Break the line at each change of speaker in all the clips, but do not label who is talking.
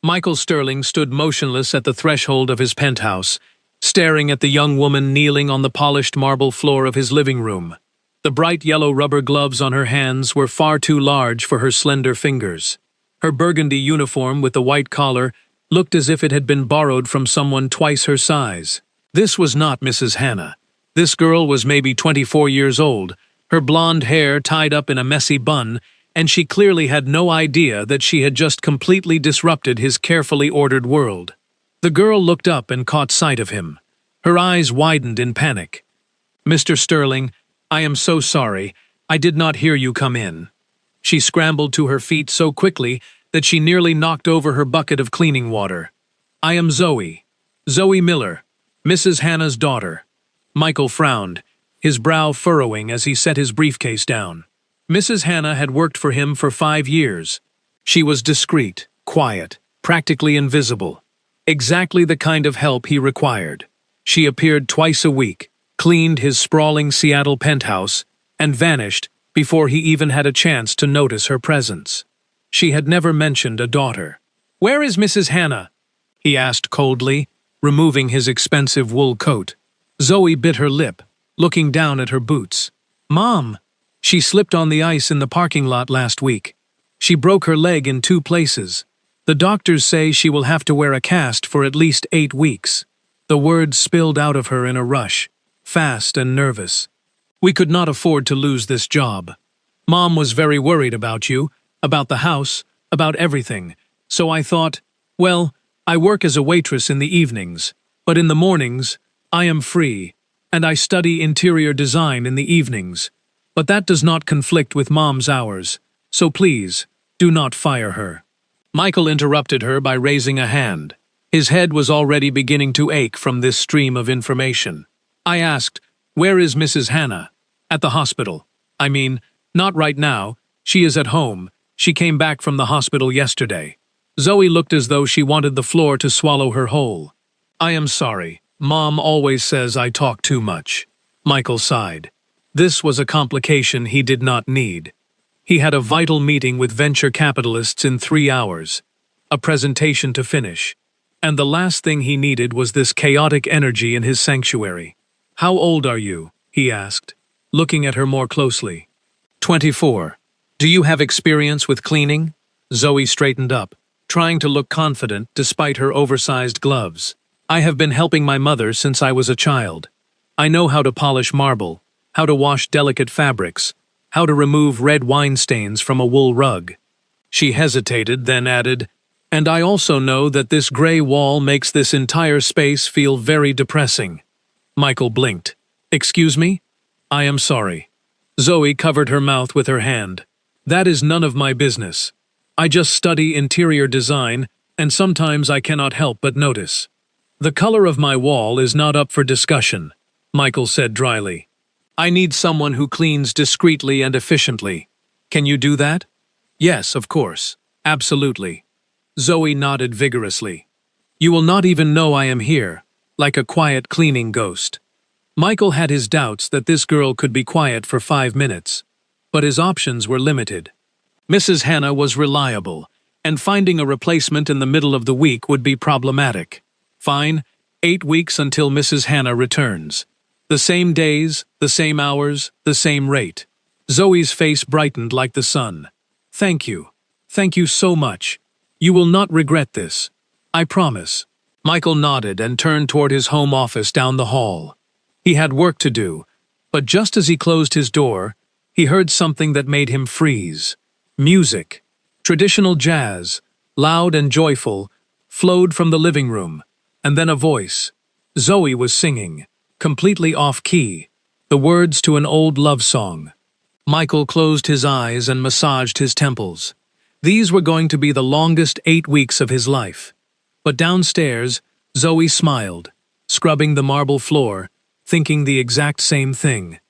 Michael Sterling stood motionless at the threshold of his penthouse, staring at the young woman kneeling on the polished marble floor of his living room. The bright yellow rubber gloves on her hands were far too large for her slender fingers. Her burgundy uniform with the white collar looked as if it had been borrowed from someone twice her size. This was not Mrs. Hannah. This girl was maybe 24 years old, her blonde hair tied up in a messy bun, and she clearly had no idea that she had just completely disrupted his carefully ordered world. The girl looked up and caught sight of him. Her eyes widened in panic. "Mr. Sterling, I am so sorry. I did not hear you come in." She scrambled to her feet so quickly that she nearly knocked over her bucket of cleaning water. "I am Zoe Miller, Mrs. Hannah's daughter." Michael frowned, his brow furrowing as he set his briefcase down. Mrs. Hannah had worked for him for 5 years. She was discreet, quiet, practically invisible. Exactly the kind of help he required. She appeared twice a week, cleaned his sprawling Seattle penthouse, and vanished before he even had a chance to notice her presence. She had never mentioned a daughter. "Where is Mrs. Hannah?" he asked coldly, removing his expensive wool coat. Zoe bit her lip, looking down at her boots. "Mom!" She slipped on the ice in the parking lot last week. She broke her leg in 2 places. The doctors say she will have to wear a cast for at least 8 weeks. The words spilled out of her in a rush, fast and nervous. "We could not afford to lose this job. Mom was very worried about you, about the house, about everything. So I thought, well, I work as a waitress in the evenings, but in the mornings, I am free, and I study interior design in the evenings. But that does not conflict with Mom's hours, so please, do not fire her." Michael interrupted her by raising a hand. His head was already beginning to ache from this stream of information. I asked, "Where is Mrs. Hannah?" "At the hospital. I mean, not right now. She is at home. She came back from the hospital yesterday." Zoe looked as though she wanted the floor to swallow her whole. "I am sorry. Mom always says I talk too much." Michael sighed. This was a complication he did not need. He had a vital meeting with venture capitalists in 3 hours, a presentation to finish, and the last thing he needed was this chaotic energy in his sanctuary. "How old are you?" he asked, looking at her more closely. 24. "Do you have experience with cleaning?" Zoe straightened up, trying to look confident despite her oversized gloves. "I have been helping my mother since I was a child. I know how to polish marble, how to wash delicate fabrics, how to remove red wine stains from a wool rug." She hesitated, then added, "And I also know that this gray wall makes this entire space feel very depressing." Michael blinked. "Excuse me? I am sorry." Zoe covered her mouth with her hand. "That is none of my business. I just study interior design, and sometimes I cannot help but notice." "The color of my wall is not up for discussion," Michael said dryly. "I need someone who cleans discreetly and efficiently. Can you do that?" "Yes, of course. Absolutely." Zoe nodded vigorously. "You will not even know I am here, like a quiet cleaning ghost." Michael had his doubts that this girl could be quiet for 5 minutes, but his options were limited. Mrs. Hannah was reliable, and finding a replacement in the middle of the week would be problematic. Fine, 8 weeks until Mrs. Hannah returns. The same days, the same hours, the same rate. Zoe's face brightened like the sun. "Thank you. Thank you so much. You will not regret this. I promise." Michael nodded and turned toward his home office down the hall. He had work to do, but just as he closed his door, he heard something that made him freeze. Music, traditional jazz, loud and joyful, flowed from the living room, and then a voice. Zoe was singing, completely off-key, the words to an old love song. Michael closed his eyes and massaged his temples. These were going to be the longest 8 weeks of his life. But downstairs, Zoe smiled, scrubbing the marble floor, thinking the exact same thing.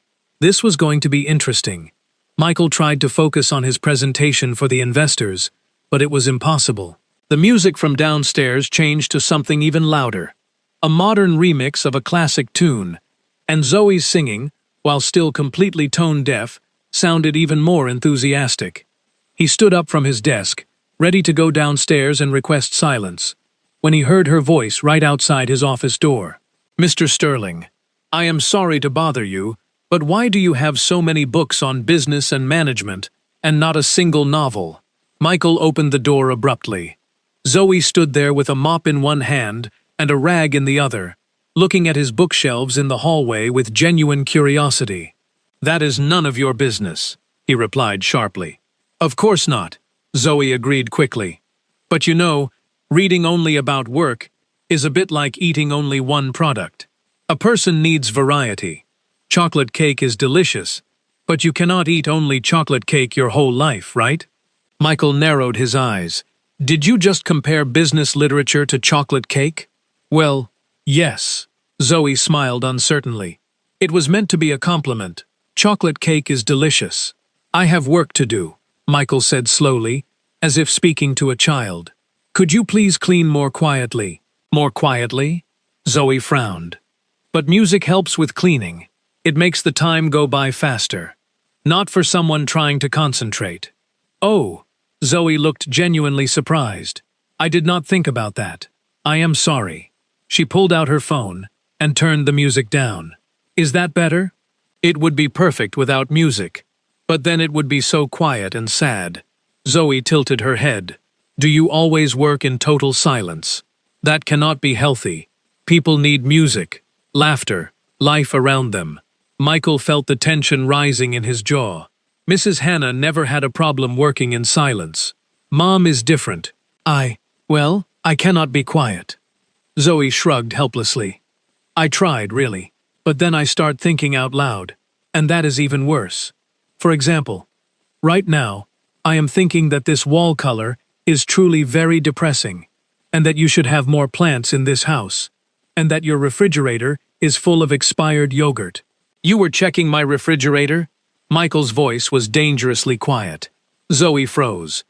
This was going to be interesting. Michael tried to focus on his presentation for the investors, but it was impossible. The music from downstairs changed to something even louder. A modern remix of a classic tune, and Zoe's singing, while still completely tone-deaf, sounded even more enthusiastic. He stood up from his desk, ready to go downstairs and request silence, when he heard her voice right outside his office door. "Mr. Sterling, I am sorry to bother you, but why do you have so many books on business and management, and not a single novel?" Michael opened the door abruptly. Zoe stood there with a mop in one hand and a rag in the other, looking at his bookshelves in the hallway with genuine curiosity. "That is none of your business," he replied sharply. "Of course not," Zoe agreed quickly. "But you know, reading only about work is a bit like eating only one product. A person needs variety. Chocolate cake is delicious, but you cannot eat only chocolate cake your whole life, right?" Michael narrowed his eyes. "Did you just compare business literature to chocolate cake?" "Well, yes." Zoe smiled uncertainly. "It was meant to be a compliment. Chocolate cake is delicious." "I have work to do," Michael said slowly, as if speaking to a child. "Could you please clean more quietly?" "More quietly?" Zoe frowned. "But music helps with cleaning. It makes the time go by faster. Not for someone trying to concentrate." "Oh," Zoe looked genuinely surprised. "I did not think about that. I am sorry." She pulled out her phone and turned the music down. "Is that better?" "It would be perfect without music, but then it would be so quiet and sad." Zoe tilted her head. "Do you always work in total silence? That cannot be healthy. People need music, laughter, life around them." Michael felt the tension rising in his jaw. Mrs. Hannah never had a problem working in silence. Mom is different. Well, I cannot be quiet." Zoe shrugged helplessly. "I tried, really, but then I start thinking out loud, and that is even worse. For example, right now, I am thinking that this wall color is truly very depressing, and that you should have more plants in this house, and that your refrigerator is full of expired yogurt." "You were checking my refrigerator?" Michael's voice was dangerously quiet. Zoe froze.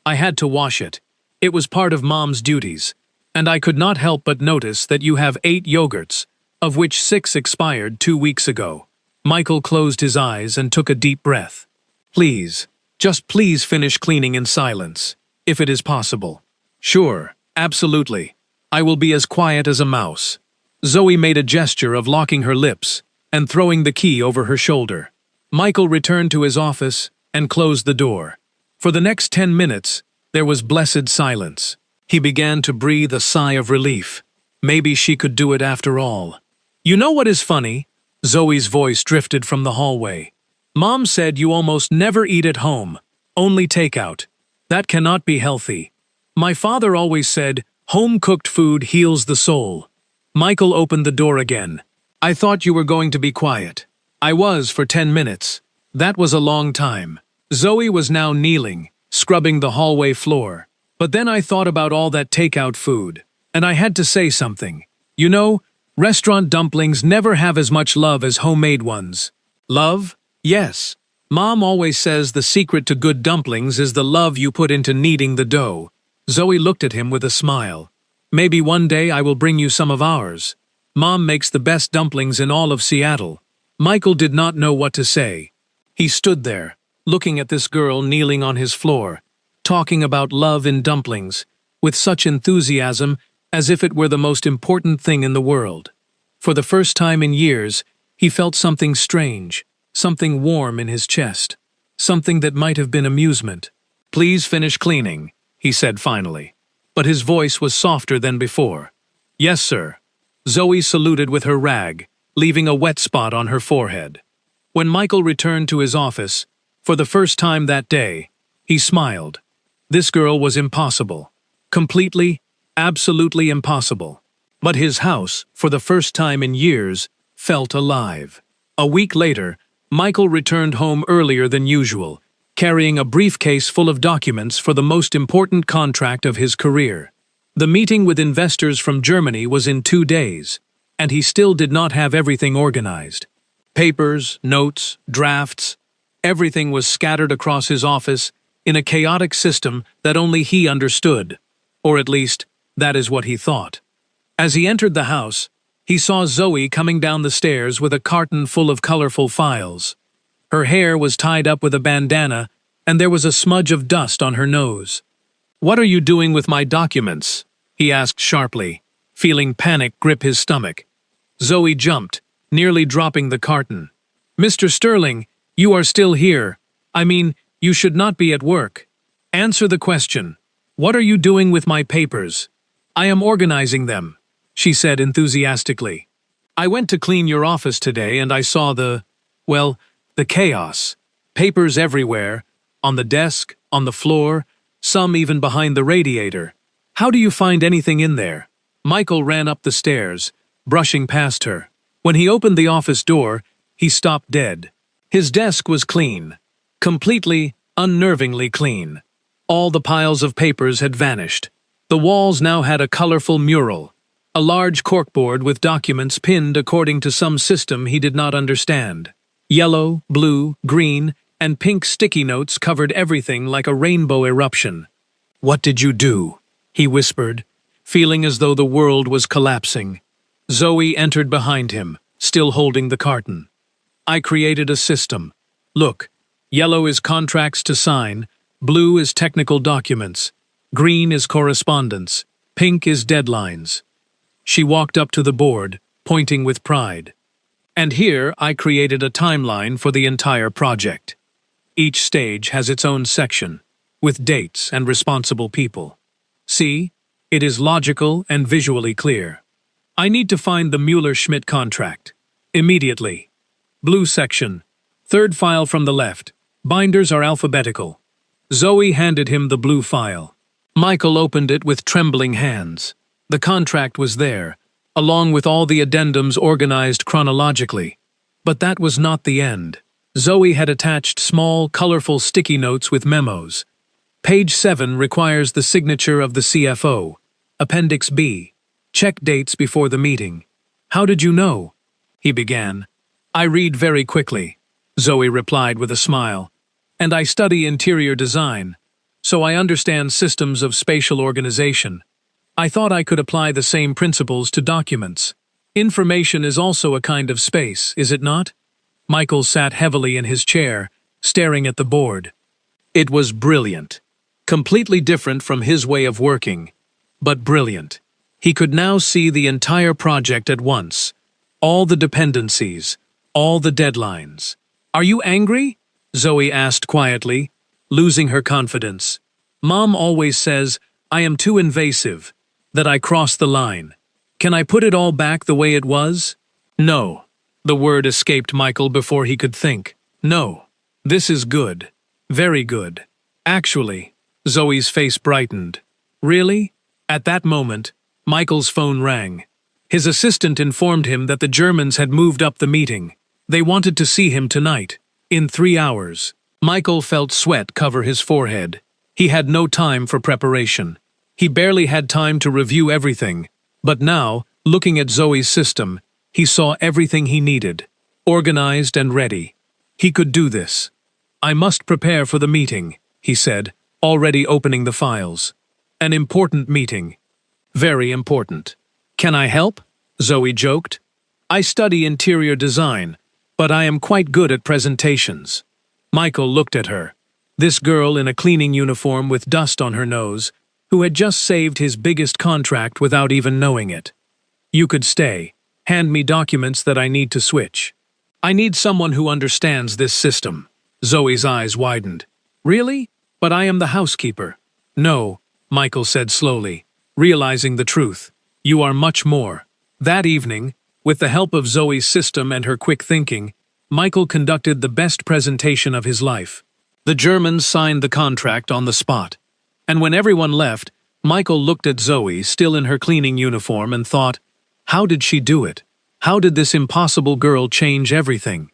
"I had to wash it. It was part of Mom's duties, and I could not help but notice that you have 8 yogurts, of which 6 expired 2 weeks ago." Michael closed his eyes and took a deep breath. "Please, just please finish cleaning in silence, if it is possible." "Sure, absolutely. I will be as quiet as a mouse." Zoe made a gesture of locking her lips and throwing the key over her shoulder. Michael returned to his office and closed the door. For the next 10 minutes, there was blessed silence. He began to breathe a sigh of relief. Maybe she could do it after all. "You know what is funny?" Zoe's voice drifted from the hallway. "Mom said you almost never eat at home, only takeout. That cannot be healthy. My father always said, home-cooked food heals the soul." Michael opened the door again. "I thought you were going to be quiet." "I was for 10 minutes. That was a long time." Zoe was now kneeling, scrubbing the hallway floor. "But then I thought about all that takeout food, and I had to say something. You know, restaurant dumplings never have as much love as homemade ones." "Love? Yes. Mom always says the secret to good dumplings is the love you put into kneading the dough." Zoe looked at him with a smile. "Maybe one day I will bring you some of ours. Mom makes the best dumplings in all of Seattle." Michael did not know what to say. He stood there, looking at this girl kneeling on his floor, talking about love in dumplings, with such enthusiasm as if it were the most important thing in the world. For the first time in years, he felt something strange, something warm in his chest, something that might have been amusement. "Please finish cleaning," he said finally. But his voice was softer than before. "Yes, sir." Zoe saluted with her rag, leaving a wet spot on her forehead. When Michael returned to his office, for the first time that day, he smiled. This girl was impossible. Completely, absolutely impossible. But his house, for the first time in years, felt alive. A week later, Michael returned home earlier than usual, carrying a briefcase full of documents for the most important contract of his career. The meeting with investors from Germany was in 2 days, and he still did not have everything organized. Papers, notes, drafts, everything was scattered across his office in a chaotic system that only he understood, or at least, that is what he thought. As he entered the house, he saw Zoe coming down the stairs with a carton full of colorful files. Her hair was tied up with a bandana, and there was a smudge of dust on her nose. "What are you doing with my documents?" he asked sharply, feeling panic grip his stomach. Zoe jumped, nearly dropping the carton. "Mr. Sterling, you are still here. I mean, you should not be at work. Answer the question. What are you doing with my papers?" "I am organizing them," she said enthusiastically. "I went to clean your office today and I saw the chaos. Papers everywhere, on the desk, on the floor, some even behind the radiator. How do you find anything in there?" Michael ran up the stairs, brushing past her. When he opened the office door, he stopped dead. His desk was clean. Completely, unnervingly clean. All the piles of papers had vanished. The walls now had a colorful mural. A large corkboard with documents pinned according to some system he did not understand. Yellow, blue, green, and pink sticky notes covered everything like a rainbow eruption. "What did you do?" he whispered, feeling as though the world was collapsing. Zoe entered behind him, still holding the carton. "I created a system. Look, yellow is contracts to sign, blue is technical documents, green is correspondence, pink is deadlines." She walked up to the board, pointing with pride. "And here I created a timeline for the entire project. Each stage has its own section, with dates and responsible people. See, it is logical and visually clear. I need to find the Mueller-Schmidt contract. Immediately. Blue section. Third file from the left. Binders are alphabetical." Zoe handed him the blue file. Michael opened it with trembling hands. The contract was there, along with all the addendums organized chronologically. But that was not the end. Zoe had attached small, colorful sticky notes with memos. Page 7 requires the signature of the CFO. Appendix B. Check dates before the meeting. "How did you know?" he began. "I read very quickly," Zoe replied with a smile. "And I study interior design, so I understand systems of spatial organization. I thought I could apply the same principles to documents. Information is also a kind of space, is it not?" Michael sat heavily in his chair, staring at the board. It was brilliant. Completely different from his way of working, but brilliant. He could now see the entire project at once. All the dependencies, all the deadlines. "Are you angry?" Zoe asked quietly, losing her confidence. "Mom always says I am too invasive, that I cross the line. Can I put it all back the way it was?" "No." The word escaped Michael before he could think. "No. This is good. Very good. Actually," Zoe's face brightened. "Really?" At that moment, Michael's phone rang. His assistant informed him that the Germans had moved up the meeting. They wanted to see him tonight, in 3 hours. Michael felt sweat cover his forehead. He had no time for preparation. He barely had time to review everything. But now, looking at Zoe's system, he saw everything he needed, organized and ready. He could do this. "I must prepare for the meeting," he said, already opening the files. "An important meeting. Very important." "Can I help?" Zoe joked. "I study interior design, but I am quite good at presentations." Michael looked at her. This girl in a cleaning uniform with dust on her nose, who had just saved his biggest contract without even knowing it. "You could stay. Hand me documents that I need to switch. I need someone who understands this system." Zoe's eyes widened. "Really? But I am the housekeeper." "No," Michael said slowly, realizing the truth. "You are much more." That evening, with the help of Zoe's system and her quick thinking, Michael conducted the best presentation of his life. The Germans signed the contract on the spot. And when everyone left, Michael looked at Zoe, still in her cleaning uniform, and thought, how did she do it? How did this impossible girl change everything?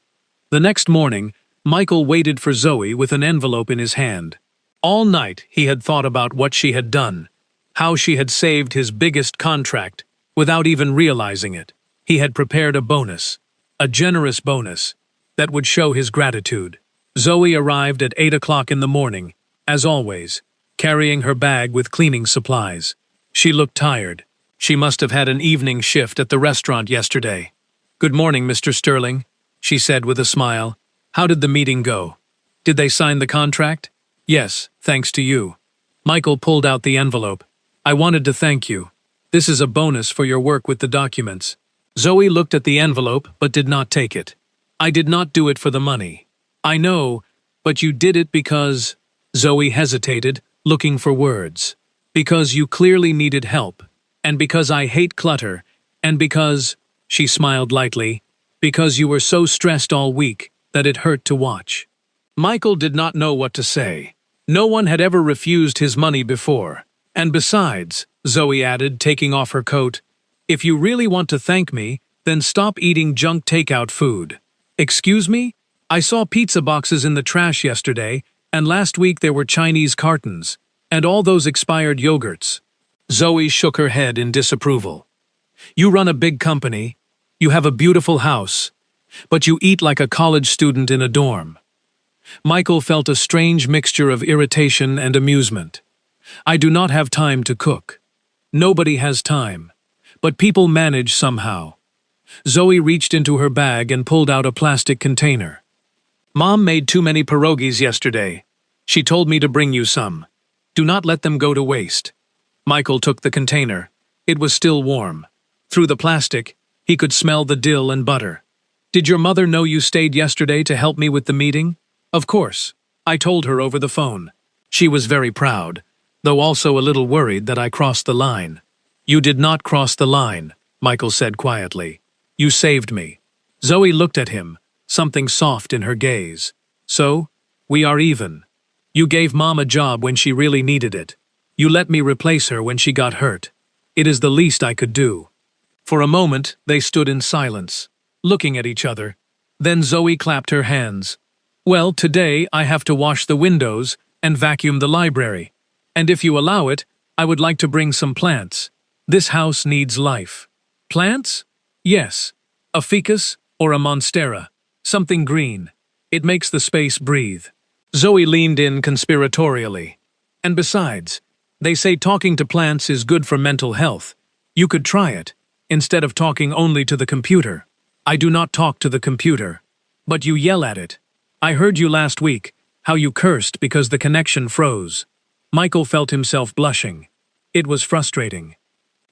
The next morning, Michael waited for Zoe with an envelope in his hand. All night he had thought about what she had done, how she had saved his biggest contract, without even realizing it. He had prepared a bonus, a generous bonus, that would show his gratitude. Zoe arrived at 8 o'clock in the morning, as always, carrying her bag with cleaning supplies. She looked tired. She must have had an evening shift at the restaurant yesterday. "Good morning, Mr. Sterling," she said with a smile. "How did the meeting go? Did they sign the contract?" "Yes, thanks to you." Michael pulled out the envelope. I wanted to thank you. This is a bonus for your work with the documents. Zoe looked at the envelope but did not take it. I did not do it for the money. I know, but you did it because… Zoe hesitated, looking for words. Because you clearly needed help, and because I hate clutter, and because… She smiled lightly, because you were so stressed all week that it hurt to watch. Michael did not know what to say. No one had ever refused his money before. And besides, Zoe added, taking off her coat, if you really want to thank me, then stop eating junk takeout food. Excuse me? I saw pizza boxes in the trash yesterday, and last week there were Chinese cartons, and all those expired yogurts. Zoe shook her head in disapproval. You run a big company, you have a beautiful house, but you eat like a college student in a dorm. Michael felt a strange mixture of irritation and amusement. I do not have time to cook. Nobody has time. But people manage somehow. Zoe reached into her bag and pulled out a plastic container. Mom made too many pierogies yesterday. She told me to bring you some. Do not let them go to waste. Michael took the container. It was still warm. Through the plastic, he could smell the dill and butter. Did your mother know you stayed yesterday to help me with the meeting? Of course. I told her over the phone. She was very proud, though also a little worried that I crossed the line. You did not cross the line, Michael said quietly. You saved me. Zoe looked at him, something soft in her gaze. So, we are even. You gave Mom a job when she really needed it. You let me replace her when she got hurt. It is the least I could do. For a moment, they stood in silence, looking at each other. Then Zoe clapped her hands. Well, today I have to wash the windows and vacuum the library. And if you allow it, I would like to bring some plants. This house needs life. Plants? Yes. A ficus or a monstera. Something green. It makes the space breathe. Zoe leaned in conspiratorially. And besides, they say talking to plants is good for mental health. You could try it, instead of talking only to the computer. I do not talk to the computer. But you yell at it. I heard you last week, how you cursed because the connection froze. Michael felt himself blushing. It was frustrating.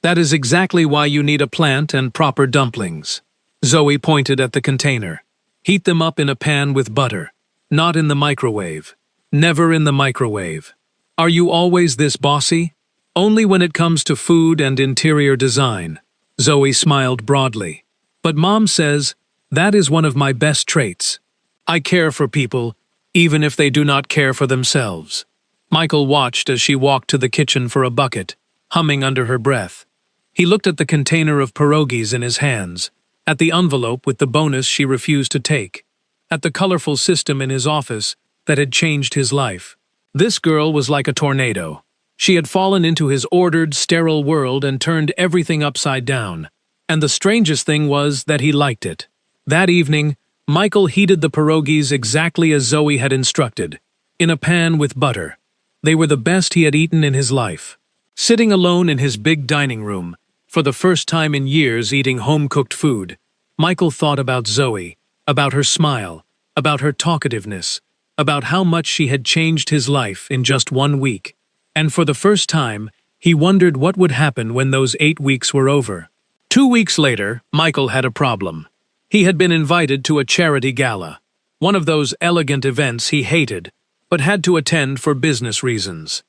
That is exactly why you need a plant and proper dumplings. Zoe pointed at the container. Heat them up in a pan with butter. Not in the microwave. Never in the microwave. Are you always this bossy? Only when it comes to food and interior design. Zoe smiled broadly. But Mom says, that is one of my best traits. I care for people, even if they do not care for themselves. Michael watched as she walked to the kitchen for a bucket, humming under her breath. He looked at the container of pierogies in his hands, at the envelope with the bonus she refused to take, at the colorful system in his office that had changed his life. This girl was like a tornado. She had fallen into his ordered, sterile world and turned everything upside down. And the strangest thing was that he liked it. That evening, Michael heated the pierogies exactly as Zoe had instructed, in a pan with butter. They were the best he had eaten in his life. Sitting alone in his big dining room, for the first time in years eating home-cooked food, Michael thought about Zoe, about her smile, about her talkativeness, about how much she had changed his life in just 1 week. And for the first time, he wondered what would happen when those 8 weeks were over. 2 weeks later, Michael had a problem. He had been invited to a charity gala, one of those elegant events he hated, but had to attend for business reasons.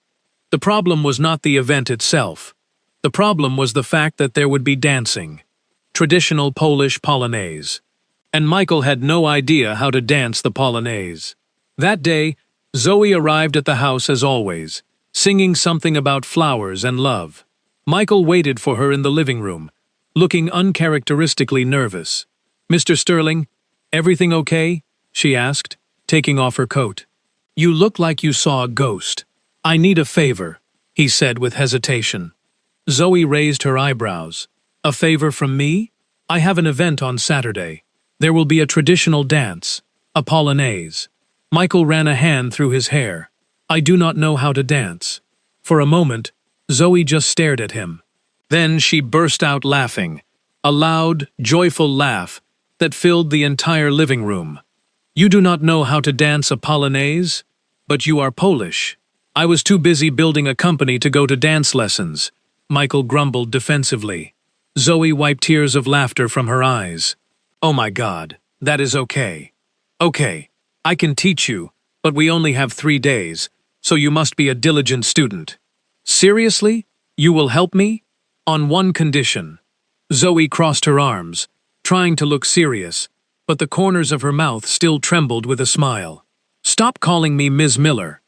The problem was not the event itself. The problem was the fact that there would be dancing, traditional Polish polonaise. And Michael had no idea how to dance the polonaise. That day, Zoe arrived at the house as always, singing something about flowers and love. Michael waited for her in the living room, looking uncharacteristically nervous. Mr. Sterling, everything okay? She asked, taking off her coat. You look like you saw a ghost. I need a favor, he said with hesitation. Zoe raised her eyebrows. A favor from me? I have an event on Saturday. There will be a traditional dance, a polonaise. Michael ran a hand through his hair. I do not know how to dance. For a moment, Zoe just stared at him. Then she burst out laughing, a loud, joyful laugh that filled the entire living room. You do not know how to dance a polonaise, but you are Polish. I was too busy building a company to go to dance lessons, Michael grumbled defensively. Zoe wiped tears of laughter from her eyes. Oh my God, that is okay. Okay, I can teach you, but we only have 3 days, so you must be a diligent student. Seriously? You will help me? On one condition. Zoe crossed her arms, trying to look serious, but the corners of her mouth still trembled with a smile. Stop calling me Ms. Miller.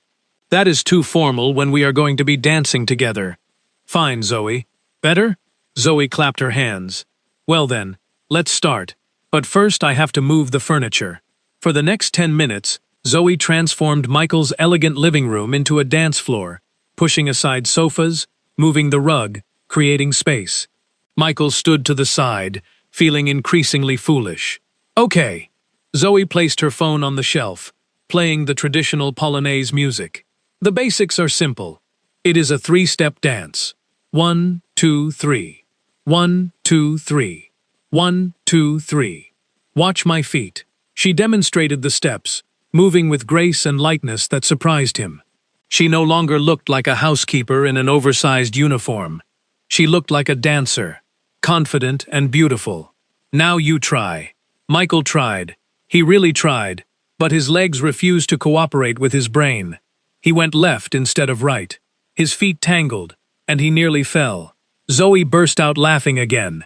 That is too formal when we are going to be dancing together. Fine, Zoe. Better? Zoe clapped her hands. Well then, let's start. But first I have to move the furniture. For the next 10 minutes, Zoe transformed Michael's elegant living room into a dance floor, pushing aside sofas, moving the rug, creating space. Michael stood to the side, feeling increasingly foolish. Okay. Zoe placed her phone on the shelf, playing the traditional Polonaise music. The basics are simple. It is a 3-step dance. 1, 2, 3. 1, 2, 3. 1, 2, 3. Watch my feet. She demonstrated the steps, moving with grace and lightness that surprised him. She no longer looked like a housekeeper in an oversized uniform. She looked like a dancer, confident and beautiful. Now you try. Michael tried. He really tried, but his legs refused to cooperate with his brain. He went left instead of right. His feet tangled, and he nearly fell. Zoe burst out laughing again.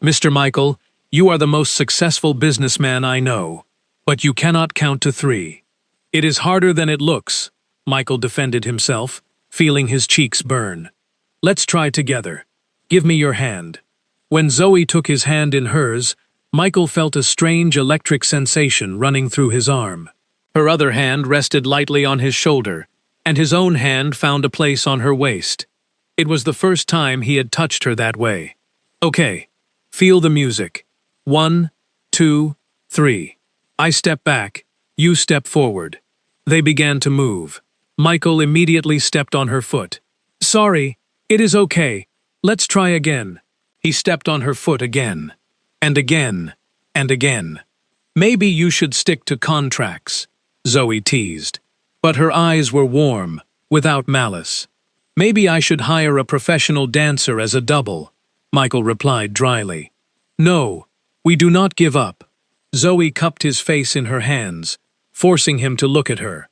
Mr. Michael, you are the most successful businessman I know, but you cannot count to 3. It is harder than it looks, Michael defended himself, feeling his cheeks burn. Let's try together. Give me your hand. When Zoe took his hand in hers, Michael felt a strange electric sensation running through his arm. Her other hand rested lightly on his shoulder, and his own hand found a place on her waist. It was the first time he had touched her that way. Okay, feel the music. 1, 2, 3. I step back, you step forward. They began to move. Michael immediately stepped on her foot. Sorry, it is okay. Let's try again. He stepped on her foot again. And again. And again. Maybe you should stick to contracts, Zoe teased. But her eyes were warm, without malice. Maybe I should hire a professional dancer as a double, Michael replied dryly. No, we do not give up. Zoe cupped his face in her hands, forcing him to look at her.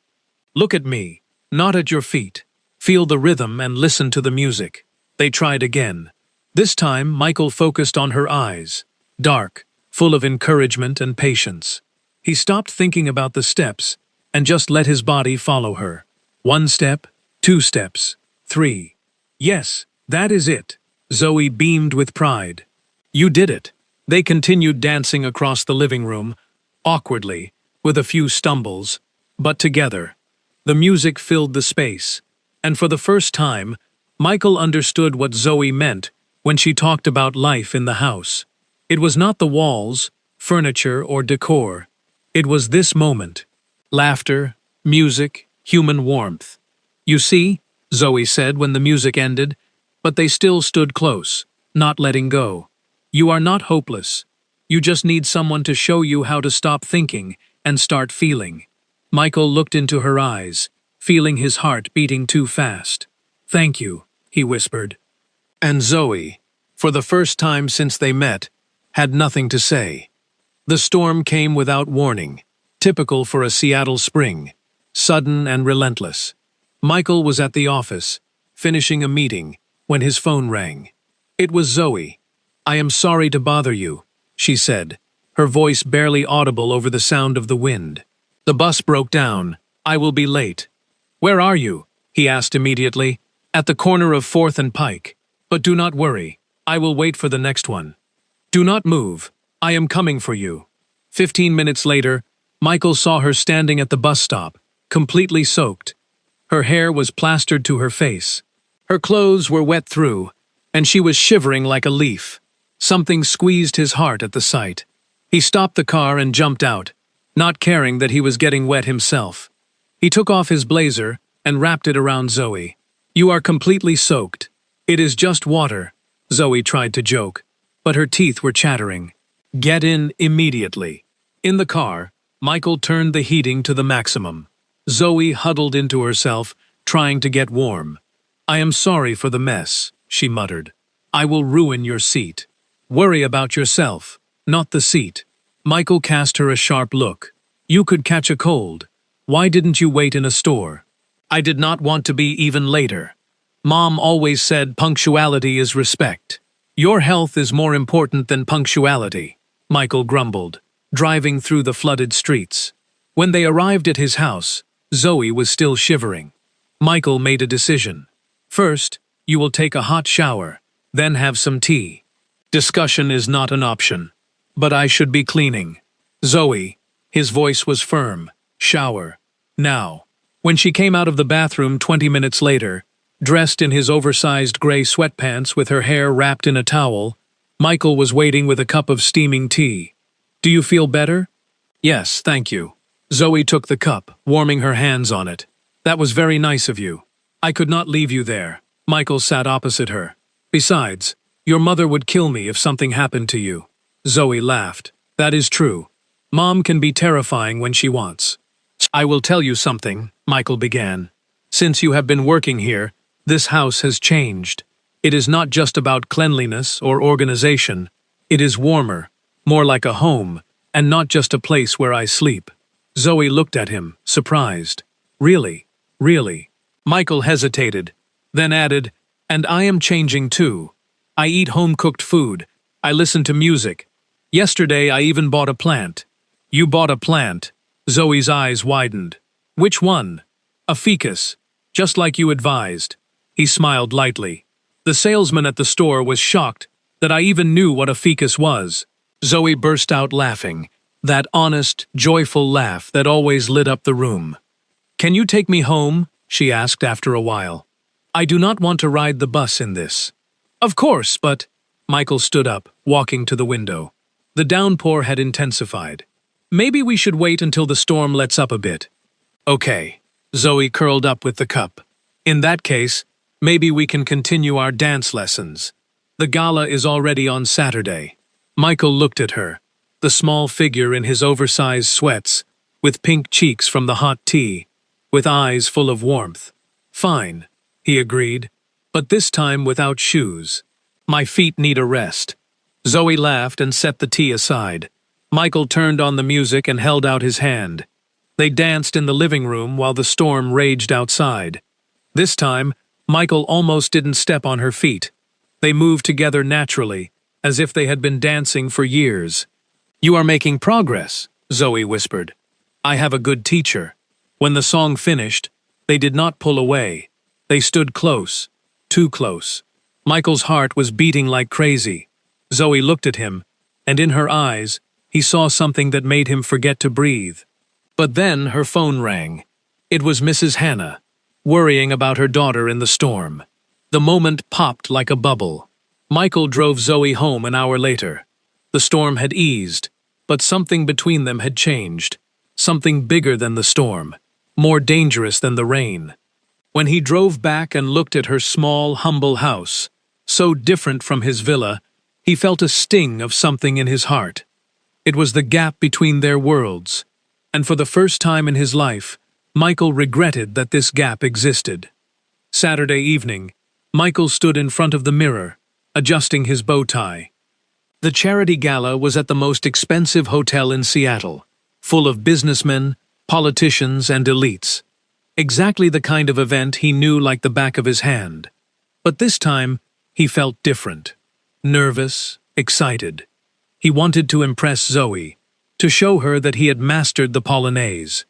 Look at me, not at your feet. Feel the rhythm and listen to the music. They tried again. This time, Michael focused on her eyes, dark, full of encouragement and patience. He stopped thinking about the steps and just let his body follow her. 1 step, 2 steps, 3. Yes, that is it. Zoe beamed with pride. You did it. They continued dancing across the living room, awkwardly, with a few stumbles, but together. The music filled the space, and for the first time, Michael understood what Zoe meant when she talked about life in the house. It was not the walls, furniture, or decor. It was this moment. Laughter, music, human warmth. You see, Zoe said when the music ended, but they still stood close, not letting go. You are not hopeless. You just need someone to show you how to stop thinking and start feeling. Michael looked into her eyes, feeling his heart beating too fast. Thank you, he whispered. And Zoe, for the first time since they met, had nothing to say. The storm came without warning, typical for a Seattle spring, sudden and relentless. Michael was at the office, finishing a meeting, when his phone rang. It was Zoe. I am sorry to bother you, she said, her voice barely audible over the sound of the wind. The bus broke down. I will be late. Where are you? He asked immediately. At the corner of 4th and Pike. But do not worry. I will wait for the next one. Do not move. I am coming for you. 15 minutes later, Michael saw her standing at the bus stop, completely soaked. Her hair was plastered to her face. Her clothes were wet through, and she was shivering like a leaf. Something squeezed his heart at the sight. He stopped the car and jumped out, not caring that he was getting wet himself. He took off his blazer and wrapped it around Zoe. You are completely soaked. It is just water, Zoe tried to joke, but her teeth were chattering. Get in immediately. In the car, Michael turned the heating to the maximum. Zoe huddled into herself, trying to get warm. "I am sorry for the mess," she muttered. "I will ruin your seat." "Worry about yourself, not the seat." Michael cast her a sharp look. "You could catch a cold. Why didn't you wait in a store?" "I did not want to be even later. Mom always said punctuality is respect." "Your health is more important than punctuality," Michael grumbled, driving through the flooded streets. When they arrived at his house, Zoe was still shivering. Michael made a decision. "First, you will take a hot shower, then have some tea. Discussion is not an option." "But I should be cleaning." "Zoe," his voice was firm, "shower. Now." When she came out of the bathroom 20 minutes later, dressed in his oversized gray sweatpants with her hair wrapped in a towel, Michael was waiting with a cup of steaming tea. "Do you feel better?" "Yes, thank you." Zoe took the cup, warming her hands on it. "That was very nice of you. I could not leave you there." Michael sat opposite her. "Besides, your mother would kill me if something happened to you." Zoe laughed. "That is true. Mom can be terrifying when she wants." "I will tell you something," Michael began. "Since you have been working here, this house has changed. It is not just about cleanliness or organization. It is warmer, more like a home, and not just a place where I sleep." Zoe looked at him, surprised. "Really? Really?" Michael hesitated, then added, "And I am changing too. I eat home-cooked food. I listen to music. Yesterday I even bought a plant." "You bought a plant?" Zoe's eyes widened. "Which one?" "A ficus, just like you advised." He smiled lightly. The salesman at the store was shocked that I even knew what a ficus was. Zoe burst out laughing, that honest, joyful laugh that always lit up the room. "Can you take me home?" she asked after a while. "I do not want to ride the bus in this." "Of course, but—" Michael stood up, walking to the window. The downpour had intensified. "Maybe we should wait until the storm lets up a bit." "Okay." Zoe curled up with the cup. "In that case, maybe we can continue our dance lessons. The gala is already on Saturday." Michael looked at her, the small figure in his oversized sweats, with pink cheeks from the hot tea, with eyes full of warmth. "Fine," he agreed, "but this time without shoes. My feet need a rest." Zoe laughed and set the tea aside. Michael turned on the music and held out his hand. They danced in the living room while the storm raged outside. This time, Michael almost didn't step on her feet. They moved together naturally, as if they had been dancing for years. "You are making progress," Zoe whispered. "I have a good teacher." When the song finished, they did not pull away. They stood close, too close. Michael's heart was beating like crazy. Zoe looked at him, and in her eyes, he saw something that made him forget to breathe. But then her phone rang. It was Mrs. Hannah, worrying about her daughter in the storm. The moment popped like a bubble. Michael drove Zoe home an hour later. The storm had eased, but something between them had changed. Something bigger than the storm, more dangerous than the rain. When he drove back and looked at her small, humble house, so different from his villa, he felt a sting of something in his heart. It was the gap between their worlds, and for the first time in his life, Michael regretted that this gap existed. Saturday evening, Michael stood in front of the mirror, adjusting his bow tie. The charity gala was at the most expensive hotel in Seattle, full of businessmen, politicians, and elites. Exactly the kind of event he knew like the back of his hand. But this time, he felt different. Nervous, excited. He wanted to impress Zoe, to show her that he had mastered the Polonaise.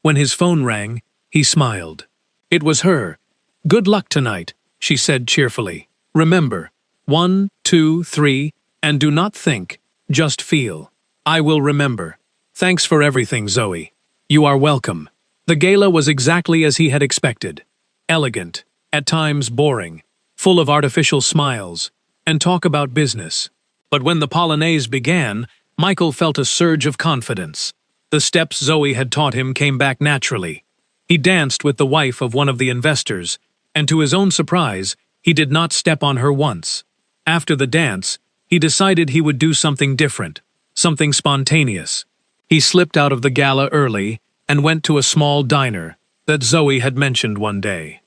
When his phone rang, he smiled. It was her. "Good luck tonight," she said cheerfully. "Remember, 1, 2, 3, and do not think, just feel." "I will remember. Thanks for everything, Zoe." "You are welcome." The gala was exactly as he had expected. Elegant, at times boring, full of artificial smiles, and talk about business. But when the Polonaise began, Michael felt a surge of confidence. The steps Zoe had taught him came back naturally. He danced with the wife of one of the investors, and to his own surprise, he did not step on her once. After the dance, he decided he would do something different, something spontaneous. He slipped out of the gala early and went to a small diner, that Zoe had mentioned one day.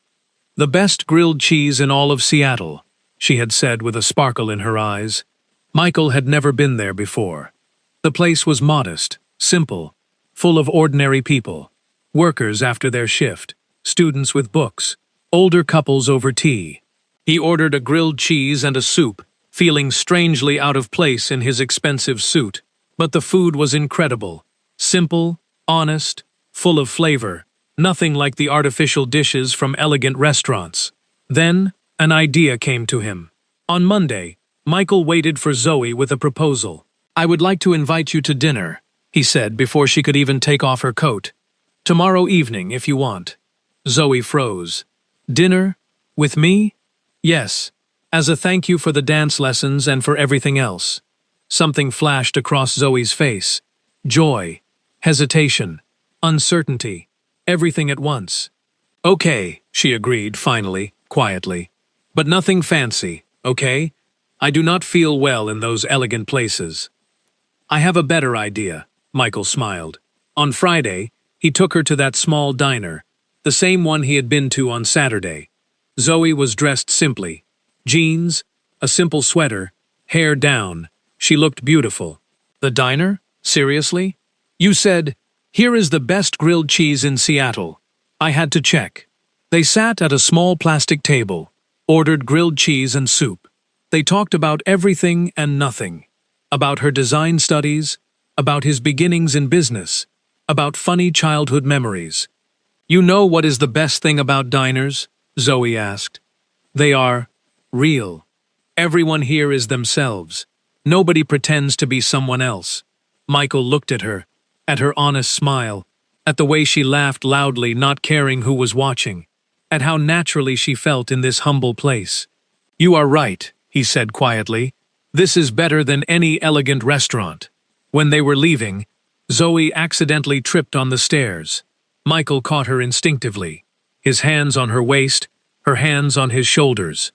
"The best grilled cheese in all of Seattle," she had said with a sparkle in her eyes. Michael had never been there before. The place was modest, simple, full of ordinary people. Workers after their shift, students with books, older couples over tea. He ordered a grilled cheese and a soup, feeling strangely out of place in his expensive suit. But the food was incredible. Simple, honest, full of flavor, nothing like the artificial dishes from elegant restaurants. Then, an idea came to him. On Monday, Michael waited for Zoe with a proposal. "I would like to invite you to dinner," he said before she could even take off her coat. "Tomorrow evening, if you want." Zoe froze. "Dinner? With me?" "Yes, as a thank you for the dance lessons and for everything else." Something flashed across Zoe's face. Joy, hesitation, uncertainty, everything at once. "Okay," she agreed finally, quietly. "But nothing fancy, okay? I do not feel well in those elegant places." "I have a better idea," Michael smiled. On Friday, he took her to that small diner, the same one he had been to on Saturday. Zoe was dressed simply. Jeans, a simple sweater, hair down. She looked beautiful. "The diner? Seriously? You said, 'Here is the best grilled cheese in Seattle.' I had to check." They sat at a small plastic table, ordered grilled cheese and soup. They talked about everything and nothing. About her design studies, about his beginnings in business, about funny childhood memories. "You know what is the best thing about diners?" Zoe asked. "They are real. Everyone here is themselves. Nobody pretends to be someone else." Michael looked at her honest smile, at the way she laughed loudly, not caring who was watching, at how naturally she felt in this humble place. "You are right," he said quietly. "This is better than any elegant restaurant." When they were leaving, Zoe accidentally tripped on the stairs. Michael caught her instinctively, his hands on her waist, her hands on his shoulders.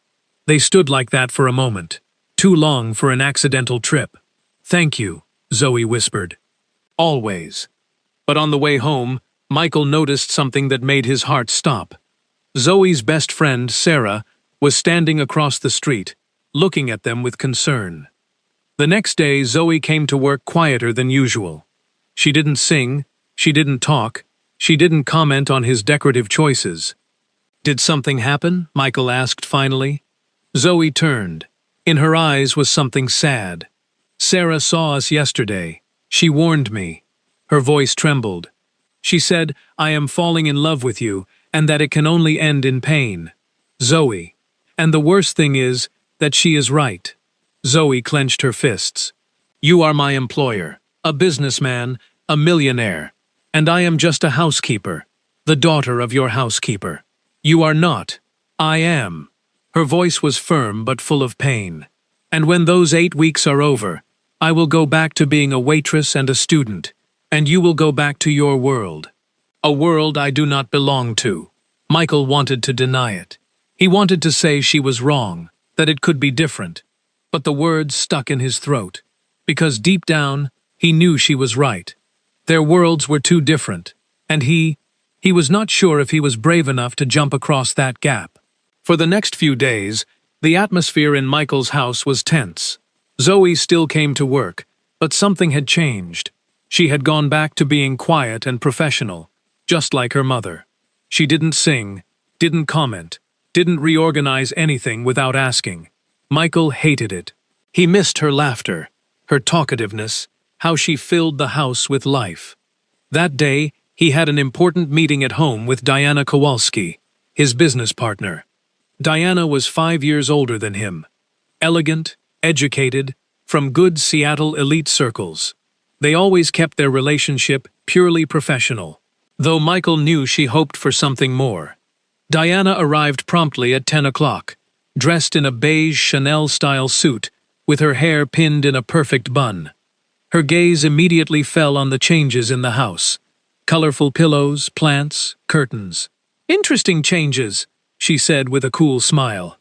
They stood like that for a moment, too long for an accidental trip. "Thank you," Zoe whispered. "Always." But on the way home, Michael noticed something that made his heart stop. Zoe's best friend, Sarah, was standing across the street, looking at them with concern. The next day, Zoe came to work quieter than usual. She didn't sing, she didn't talk, she didn't comment on his decorative choices. "Did something happen?" Michael asked finally. Zoe turned. In her eyes was something sad. "Sarah saw us yesterday. She warned me." Her voice trembled. "She said, 'I am falling in love with you, and that it can only end in pain.' Zoe. And the worst thing is that she is right." Zoe clenched her fists. "You are my employer, a businessman, a millionaire, and I am just a housekeeper, the daughter of your housekeeper. You are not. I am." Her voice was firm but full of pain. "And when those 8 weeks are over, I will go back to being a waitress and a student, and you will go back to your world. A world I do not belong to." Michael wanted to deny it. He wanted to say she was wrong, that it could be different. But the words stuck in his throat, because deep down, he knew she was right. Their worlds were too different, and he was not sure if he was brave enough to jump across that gap. For the next few days, the atmosphere in Michael's house was tense. Zoe still came to work, but something had changed. She had gone back to being quiet and professional, just like her mother. She didn't sing, didn't comment, didn't reorganize anything without asking. Michael hated it. He missed her laughter, her talkativeness, how she filled the house with life. That day, he had an important meeting at home with Diana Kowalski, his business partner. Diana was 5 years older than him. Elegant, educated, from good Seattle elite circles. They always kept their relationship purely professional, though Michael knew she hoped for something more. Diana arrived promptly at 10 o'clock, dressed in a beige Chanel-style suit, with her hair pinned in a perfect bun. Her gaze immediately fell on the changes in the house. Colorful pillows, plants, curtains. "Interesting changes," she said with a cool smile.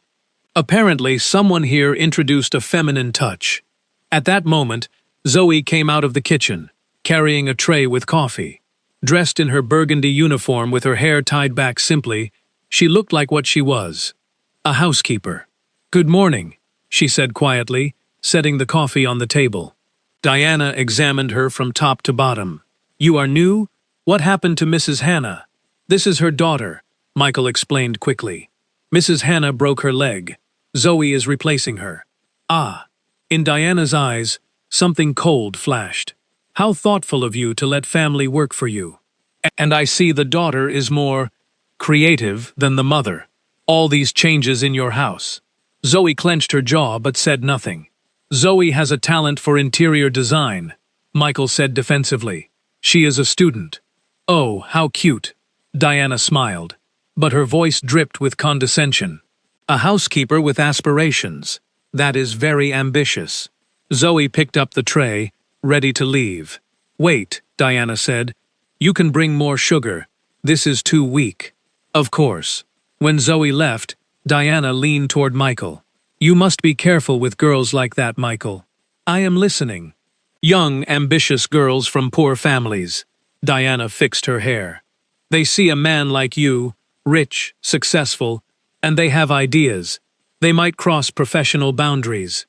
Apparently, someone here introduced a feminine touch. At that moment, Zoe came out of the kitchen, carrying a tray with coffee. Dressed in her burgundy uniform with her hair tied back simply, she looked like what she was: a housekeeper. "Good morning," she said quietly, setting the coffee on the table. Diana examined her from top to bottom. "You are new? What happened to Mrs. Hannah?" "This is her daughter," Michael explained quickly. "Mrs. Hannah broke her leg. Zoe is replacing her." "Ah." In Diana's eyes, something cold flashed. "How thoughtful of you to let family work for you. And I see the daughter is more creative than the mother. All these changes in your house." Zoe clenched her jaw but said nothing. "Zoe has a talent for interior design," Michael said defensively. "She is a student." "Oh, how cute," Diana smiled, but her voice dripped with condescension. "A housekeeper with aspirations. That is very ambitious." Zoe picked up the tray, ready to leave. "Wait," Diana said. "You can bring more sugar. This is too weak." "Of course." When Zoe left, Diana leaned toward Michael. "You must be careful with girls like that, Michael." "I am listening." "Young, ambitious girls from poor families." Diana fixed her hair. "They see a man like you, rich, successful, and they have ideas. They might cross professional boundaries."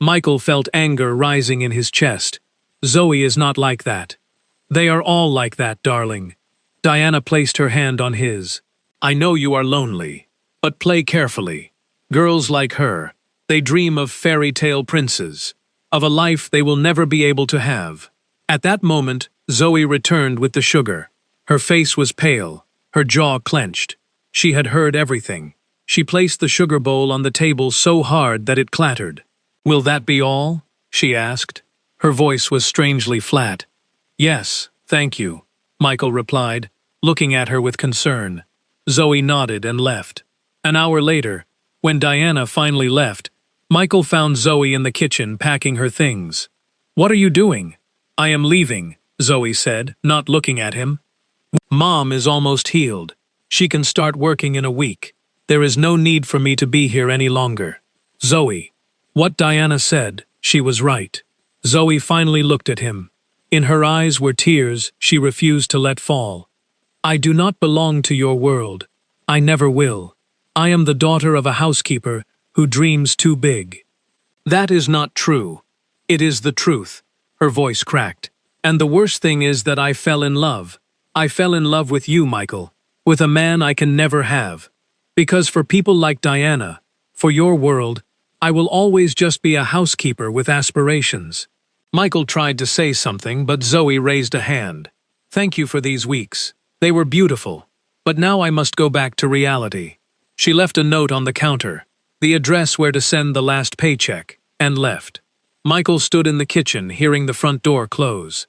Michael felt anger rising in his chest. "Zoe is not like that." "They are all like that, darling." Diana placed her hand on his. "I know you are lonely, but play carefully. Girls like her, they dream of fairy tale princes, of a life they will never be able to have." At that moment, Zoe returned with the sugar. Her face was pale, her jaw clenched. She had heard everything. She placed the sugar bowl on the table so hard that it clattered. "Will that be all?" she asked. Her voice was strangely flat. "Yes, thank you," Michael replied, looking at her with concern. Zoe nodded and left. An hour later, when Diana finally left, Michael found Zoe in the kitchen packing her things. "What are you doing?" "I am leaving," Zoe said, not looking at him. "Mom is almost healed. She can start working in a week. There is no need for me to be here any longer." "Zoe." What Diana said, she was right. Zoe finally looked at him. In her eyes were tears she refused to let fall. "I do not belong to your world. I never will. I am the daughter of a housekeeper who dreams too big." "That is not true." "It is the truth." Her voice cracked. "And the worst thing is that I fell in love. I fell in love with you, Michael. With a man I can never have. Because for people like Diana, for your world, I will always just be a housekeeper with aspirations." Michael tried to say something, but Zoe raised a hand. "Thank you for these weeks. They were beautiful. But now I must go back to reality." She left a note on the counter, the address where to send the last paycheck, and left. Michael stood in the kitchen, hearing the front door close.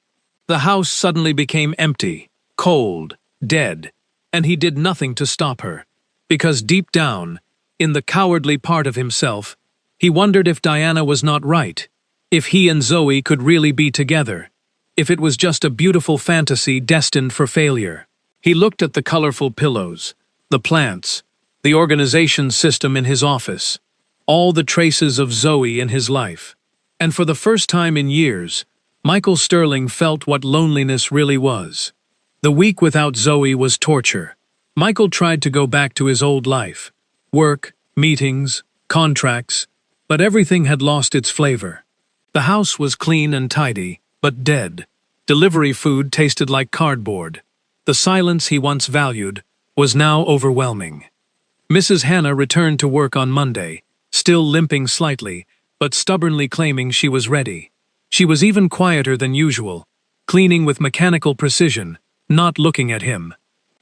The house suddenly became empty, cold, dead, and he did nothing to stop her. Because deep down, in the cowardly part of himself, he wondered if Diana was not right, if he and Zoe could really be together, if it was just a beautiful fantasy destined for failure. He looked at the colorful pillows, the plants, the organization system in his office, all the traces of Zoe in his life. And for the first time in years, Michael Sterling felt what loneliness really was. The week without Zoe was torture. Michael tried to go back to his old life. Work, meetings, contracts, but everything had lost its flavor. The house was clean and tidy, but dead. Delivery food tasted like cardboard. The silence he once valued was now overwhelming. Mrs. Hannah returned to work on Monday, still limping slightly, but stubbornly claiming she was ready. She was even quieter than usual, cleaning with mechanical precision, not looking at him.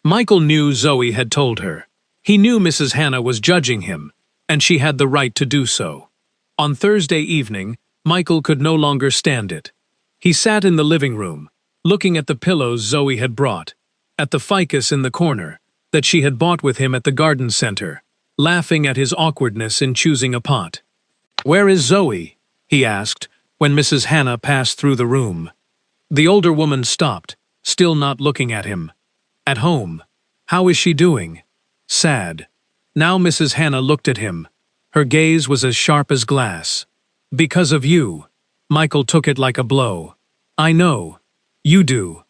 Michael knew Zoe had told her. He knew Mrs. Hannah was judging him, and she had the right to do so. On Thursday evening, Michael could no longer stand it. He sat in the living room, looking at the pillows Zoe had brought, at the ficus in the corner that she had bought with him at the garden center, laughing at his awkwardness in choosing a pot. "Where is Zoe?" he asked, when Mrs. Hannah passed through the room. The older woman stopped, still not looking at him. "At home. How is she doing?" "Sad." Now Mrs. Hannah looked at him. Her gaze was as sharp as glass. "Because of you." Michael took it like a blow. "I know. You do.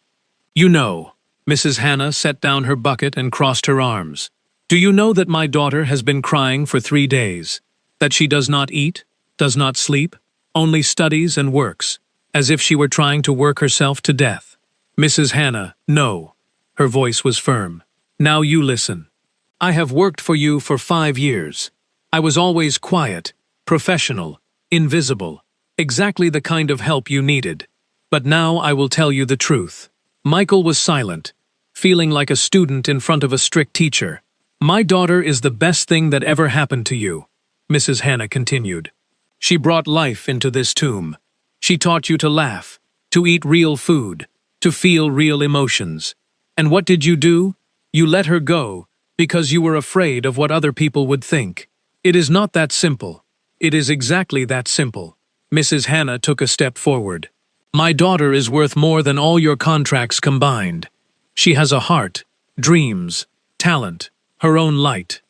You know." Mrs. Hannah set down her bucket and crossed her arms. Do you know that my daughter has been crying for 3 days? That she does not eat, does not sleep, only studies and works, as if she were trying to work herself to death. Mrs. Hannah, no. Her voice was firm. Now you listen. I have worked for you for 5 years. I was always quiet, professional, invisible, exactly the kind of help you needed. But now I will tell you the truth. Michael was silent, feeling like a student in front of a strict teacher. My daughter is the best thing that ever happened to you, Mrs. Hannah continued. She brought life into this tomb. She taught you to laugh, to eat real food, to feel real emotions. And what did you do? You let her go because you were afraid of what other people would think. It is not that simple. It is exactly that simple. Mrs. Hannah took a step forward. My daughter is worth more than all your contracts combined. She has a heart, dreams, talent, her own light.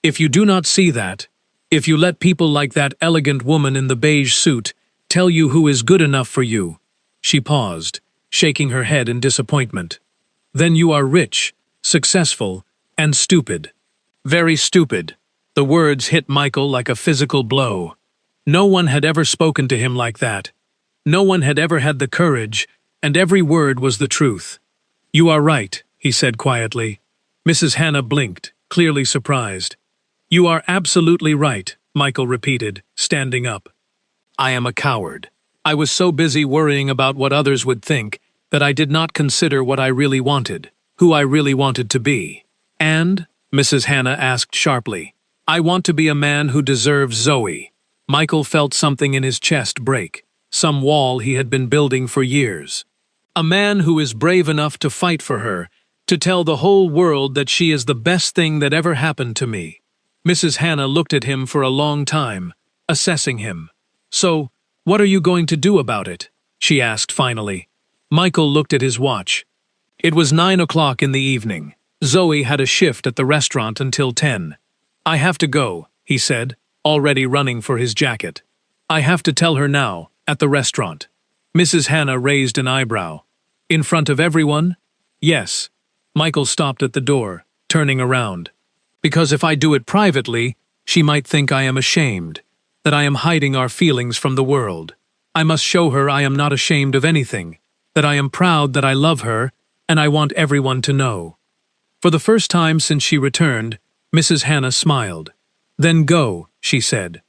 If you do not see that, if you let people like that elegant woman in the beige suit tell you who is good enough for you, she paused, shaking her head in disappointment, then you are rich, successful, and stupid. Very stupid. The words hit Michael like a physical blow. No one had ever spoken to him like that. No one had ever had the courage, and every word was the truth. You are right, he said quietly. Mrs. Hannah blinked, clearly surprised. You are absolutely right, Michael repeated, standing up. I am a coward. I was so busy worrying about what others would think that I did not consider what I really wanted, who I really wanted to be. And, Mrs. Hannah asked sharply, I want to be a man who deserves Zoe. Michael felt something in his chest break, some wall he had been building for years. A man who is brave enough to fight for her, to tell the whole world that she is the best thing that ever happened to me. Mrs. Hannah looked at him for a long time, assessing him. So, what are you going to do about it? She asked finally. Michael looked at his watch. It was 9 o'clock in the evening. Zoe had a shift at the restaurant until 10. I have to go, he said, already running for his jacket. I have to tell her now, at the restaurant. Mrs. Hannah raised an eyebrow. In front of everyone? Yes. Michael stopped at the door, turning around. Because if I do it privately, she might think I am ashamed, that I am hiding our feelings from the world. I must show her I am not ashamed of anything, that I am proud that I love her, and I want everyone to know. For the first time since she returned, Mrs. Hannah smiled. Then go, she said.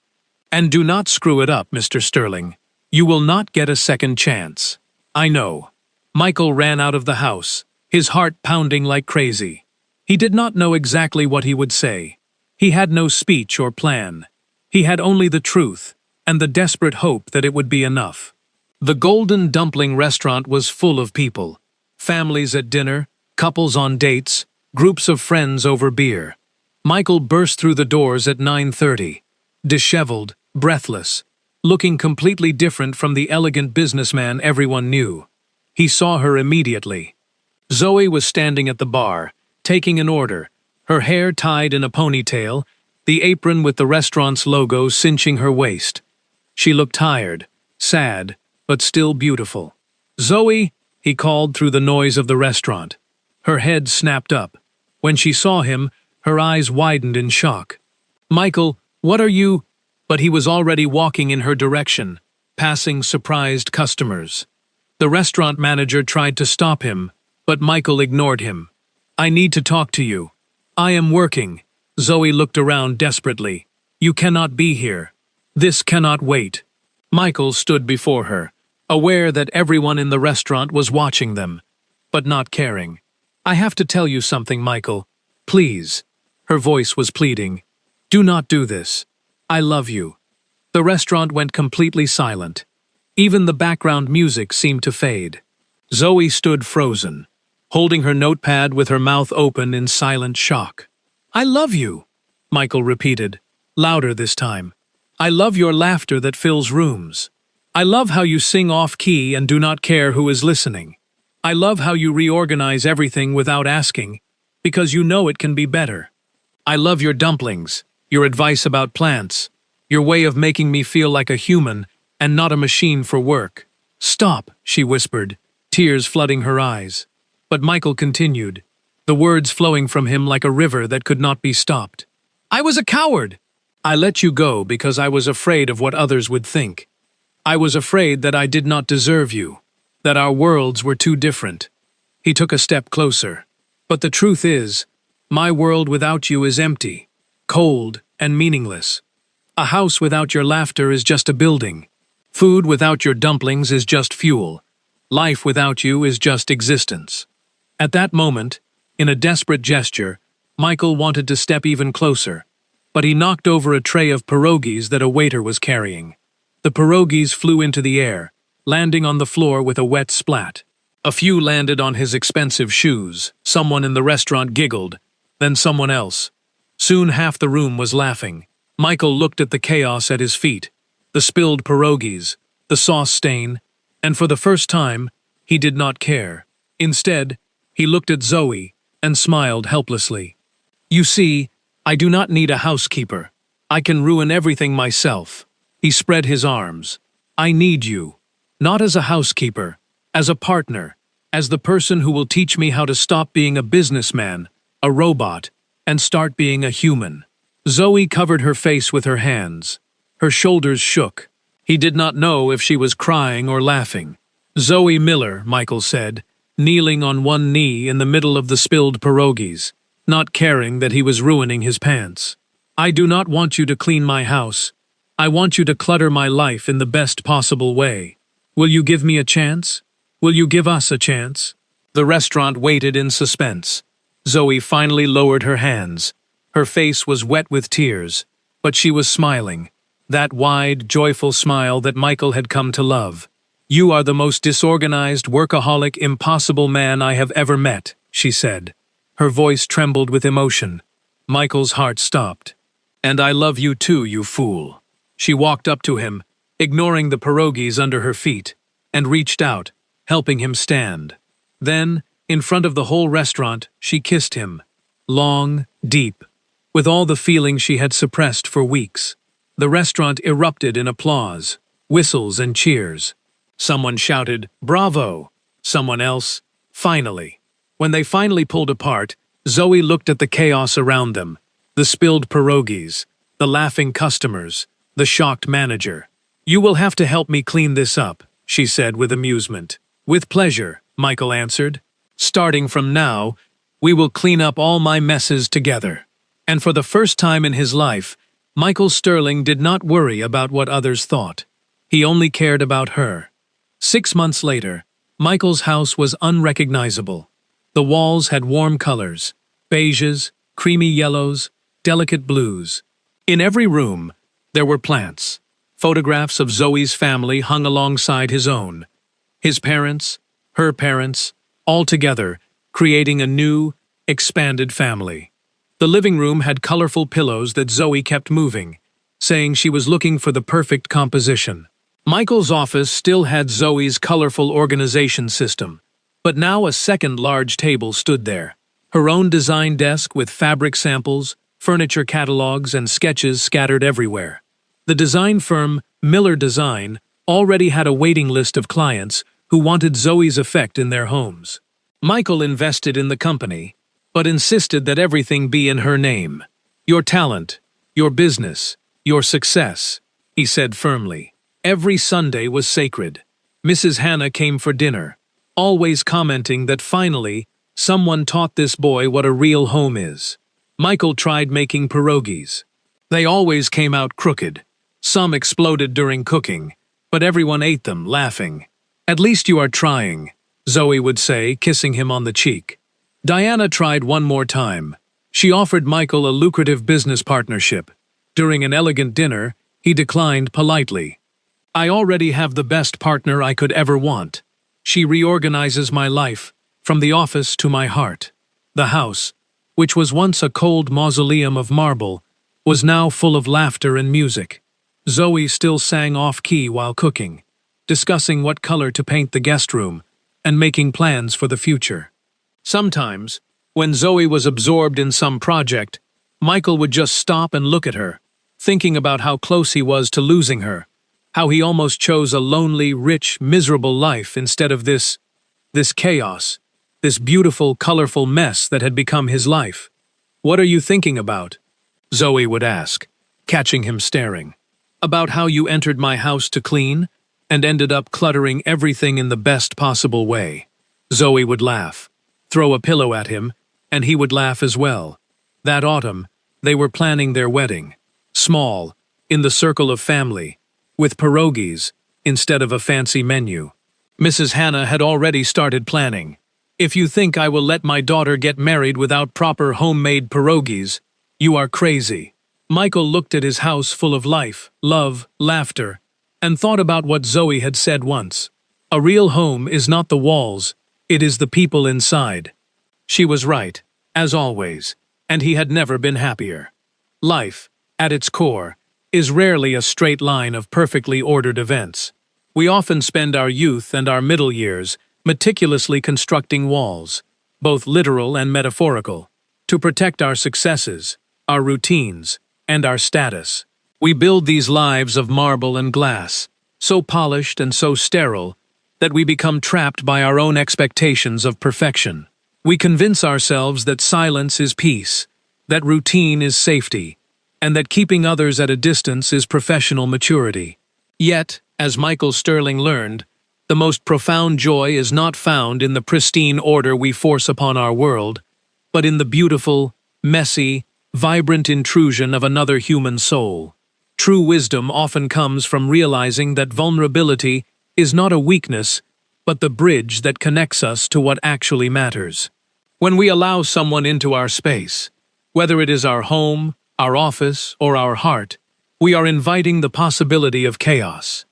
And do not screw it up, Mr. Sterling. You will not get a second chance. I know. Michael ran out of the house, his heart pounding like crazy. He did not know exactly what he would say. He had no speech or plan. He had only the truth, and the desperate hope that it would be enough. The Golden Dumpling restaurant was full of people. Families at dinner, couples on dates, groups of friends over beer. Michael burst through the doors at 9:30, disheveled, breathless, looking completely different from the elegant businessman everyone knew. He saw her immediately. Zoe was standing at the bar, taking an order, her hair tied in a ponytail, the apron with the restaurant's logo cinching her waist. She looked tired, sad, but still beautiful. Zoe, he called through the noise of the restaurant. Her head snapped up. When she saw him, her eyes widened in shock. Michael, what are you? But he was already walking in her direction, passing surprised customers. The restaurant manager tried to stop him, but Michael ignored him. I need to talk to you. I am working. Zoe looked around desperately. You cannot be here. This cannot wait. Michael stood before her, aware that everyone in the restaurant was watching them, but not caring. I have to tell you something, Michael. Please. Her voice was pleading. Do not do this. I love you. The restaurant went completely silent. Even the background music seemed to fade. Zoe stood frozen, holding her notepad with her mouth open in silent shock. I love you, Michael repeated, louder this time. I love your laughter that fills rooms. I love how you sing off-key and do not care who is listening. I love how you reorganize everything without asking, because you know it can be better. I love your dumplings, your advice about plants, your way of making me feel like a human and not a machine for work. Stop, she whispered, tears flooding her eyes. But Michael continued, the words flowing from him like a river that could not be stopped. I was a coward. I let you go because I was afraid of what others would think. I was afraid that I did not deserve you, that our worlds were too different. He took a step closer. But the truth is, my world without you is empty, cold, and meaningless. A house without your laughter is just a building. Food without your dumplings is just fuel. Life without you is just existence. At that moment, in a desperate gesture, Michael wanted to step even closer, but he knocked over a tray of pierogies that a waiter was carrying. The pierogies flew into the air, landing on the floor with a wet splat. A few landed on his expensive shoes. Someone in the restaurant giggled, then someone else. Soon half the room was laughing. Michael looked at the chaos at his feet, the spilled pierogies, the sauce stain, and for the first time, he did not care. Instead, he looked at Zoe and smiled helplessly. You see, I do not need a housekeeper. I can ruin everything myself. He spread his arms. I need you. Not as a housekeeper, as a partner, as the person who will teach me how to stop being a businessman, a robot, and start being a human. Zoe covered her face with her hands. Her shoulders shook. He did not know if she was crying or laughing. Zoe Miller, Michael said, kneeling on one knee in the middle of the spilled pierogies, not caring that he was ruining his pants. I do not want you to clean my house. I want you to clutter my life in the best possible way. Will you give me a chance? Will you give us a chance? The restaurant waited in suspense. Zoe finally lowered her hands. Her face was wet with tears, but she was smiling. That wide, joyful smile that Michael had come to love. You are the most disorganized, workaholic, impossible man I have ever met, she said. Her voice trembled with emotion. Michael's heart stopped. And I love you too, you fool. She walked up to him, ignoring the pierogies under her feet, and reached out, helping him stand. Then, in front of the whole restaurant, she kissed him. Long, deep, with all the feeling she had suppressed for weeks. The restaurant erupted in applause, whistles and cheers. Someone shouted, "Bravo!" Someone else, "Finally!" When they finally pulled apart, Zoe looked at the chaos around them, the spilled pierogies, the laughing customers, the shocked manager. You will have to help me clean this up, she said with amusement. With pleasure, Michael answered. Starting from now, we will clean up all my messes together. And for the first time in his life, Michael Sterling did not worry about what others thought. He only cared about her. 6 months later, Michael's house was unrecognizable. The walls had warm colors, beiges, creamy yellows, delicate blues. In every room, there were plants. Photographs of Zoe's family hung alongside his own. His parents, her parents, all together, creating a new, expanded family. The living room had colorful pillows that Zoe kept moving, saying she was looking for the perfect composition. Michael's office still had Zoe's colorful organization system, but now a second large table stood there. Her own design desk with fabric samples, furniture catalogs, and sketches scattered everywhere. The design firm, Miller Design, already had a waiting list of clients who wanted Zoe's effect in their homes. Michael invested in the company, but insisted that everything be in her name. Your talent, your business, your success, he said firmly. Every Sunday was sacred. Mrs. Hannah came for dinner, always commenting that finally, someone taught this boy what a real home is. Michael tried making pierogies. They always came out crooked. Some exploded during cooking, but everyone ate them, laughing. At least you are trying, Zoe would say, kissing him on the cheek. Diana tried one more time. She offered Michael a lucrative business partnership. During an elegant dinner, he declined politely. I already have the best partner I could ever want. She reorganizes my life, from the office to my heart. The house, which was once a cold mausoleum of marble, was now full of laughter and music. Zoe still sang off-key while cooking, discussing what color to paint the guest room, and making plans for the future. Sometimes, when Zoe was absorbed in some project, Michael would just stop and look at her, thinking about how close he was to losing her, how he almost chose a lonely, rich, miserable life instead of this chaos, this beautiful, colorful mess that had become his life. "What are you thinking about?" Zoe would ask, catching him staring. "About how you entered my house to clean and ended up cluttering everything in the best possible way." Zoe would laugh, throw a pillow at him, and he would laugh as well. That autumn, they were planning their wedding. Small, in the circle of family, with pierogies instead of a fancy menu. Mrs. Hannah had already started planning. "If you think I will let my daughter get married without proper homemade pierogies, you are crazy." Michael looked at his house full of life, love, laughter, and thought about what Zoe had said once. "A real home is not the walls, it is the people inside." She was right, as always, and he had never been happier. Life, at its core, is rarely a straight line of perfectly ordered events. We often spend our youth and our middle years meticulously constructing walls, both literal and metaphorical, to protect our successes, our routines, and our status. We build these lives of marble and glass, so polished and so sterile that we become trapped by our own expectations of perfection. We convince ourselves that silence is peace, that routine is safety, and that keeping others at a distance is professional maturity. Yet, as Michael Sterling learned, the most profound joy is not found in the pristine order we force upon our world, but in the beautiful, messy, vibrant intrusion of another human soul. True wisdom often comes from realizing that vulnerability is not a weakness, but the bridge that connects us to what actually matters. When we allow someone into our space, whether it is our home, our office, or our heart, we are inviting the possibility of chaos.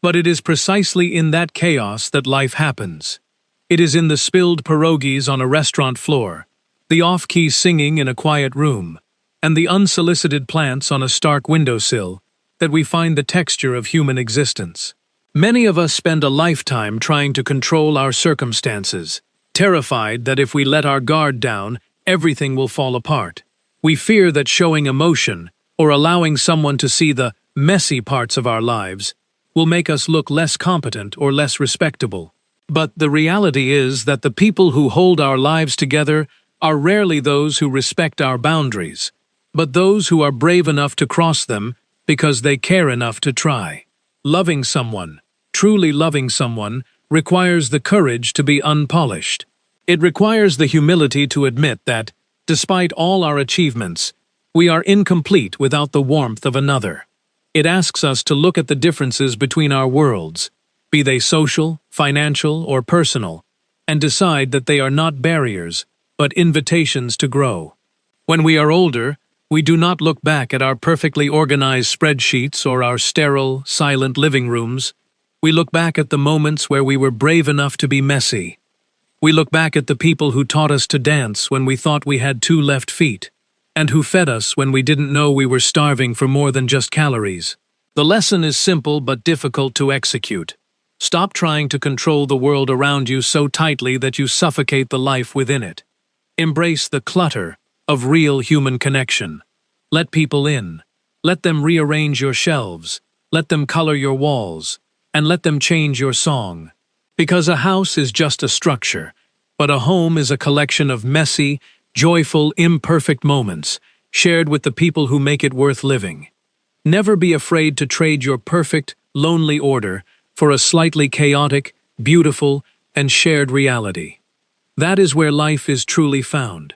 But it is precisely in that chaos that life happens. It is in the spilled pierogies on a restaurant floor, the off-key singing in a quiet room, and the unsolicited plants on a stark windowsill that we find the texture of human existence. Many of us spend a lifetime trying to control our circumstances, terrified that if we let our guard down, everything will fall apart. We fear that showing emotion, or allowing someone to see the messy parts of our lives, will make us look less competent or less respectable. But the reality is that the people who hold our lives together are rarely those who respect our boundaries, but those who are brave enough to cross them because they care enough to try. Loving someone, truly loving someone, requires the courage to be unpolished. It requires the humility to admit that, despite all our achievements, we are incomplete without the warmth of another. It asks us to look at the differences between our worlds, be they social, financial, or personal, and decide that they are not barriers, but invitations to grow. When we are older, we do not look back at our perfectly organized spreadsheets or our sterile, silent living rooms. We look back at the moments where we were brave enough to be messy. We look back at the people who taught us to dance when we thought we had 2 left feet, and who fed us when we didn't know we were starving for more than just calories. The lesson is simple but difficult to execute. Stop trying to control the world around you so tightly that you suffocate the life within it. Embrace the clutter of real human connection. Let people in. Let them rearrange your shelves. Let them color your walls. And let them change your song. Because a house is just a structure, but a home is a collection of messy, joyful, imperfect moments shared with the people who make it worth living. Never be afraid to trade your perfect, lonely order for a slightly chaotic, beautiful, and shared reality. That is where life is truly found.